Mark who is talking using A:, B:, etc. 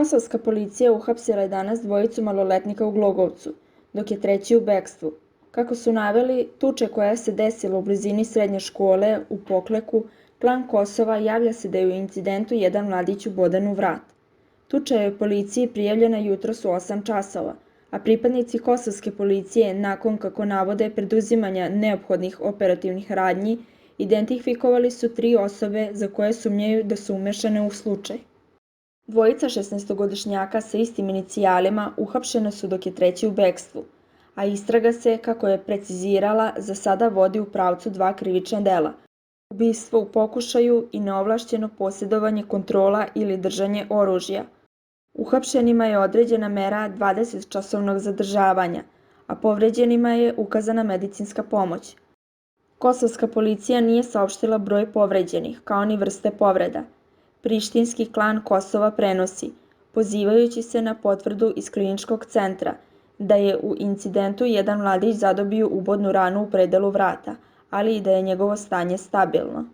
A: Kosovska policija uhapsila je danas dvojicu maloletnika u Glogovcu, dok je treći u bekstvu. Kako su naveli, tuča koja se desila u blizini srednje škole u Pokleku, klan Kosova, javlja se da je u incidentu jedan mladić ubodan u vrat. Tuča je policiji prijavljena jutros u 8 časova, a pripadnici kosovske policije, nakon kako navode preduzimanja neophodnih operativnih radnji, identifikovali su 3 osobe za koje sumnjaju da su umešane u slučaj. Dvojica 16-godišnjaka sa istim inicijalima uhapšena su dok je treći u bekstvu, a istraga se, kako je precizirala, za sada vodi u pravcu 2 krivična dela: ubistvo u pokušaju i neovlašćeno posjedovanje, kontrola ili držanje oružja. Uhapšenima je određena mera 20-časovnog zadržavanja, a povređenima je ukazana medicinska pomoć. Kosovska policija nije saopštila broj povređenih, kao ni vrste povreda. Prištinski klan Kosova prenosi, pozivajući se na potvrdu iz kliničkog centra, da je u incidentu jedan mladić zadobio ubodnu ranu u predelu vrata, ali i da je njegovo stanje stabilno.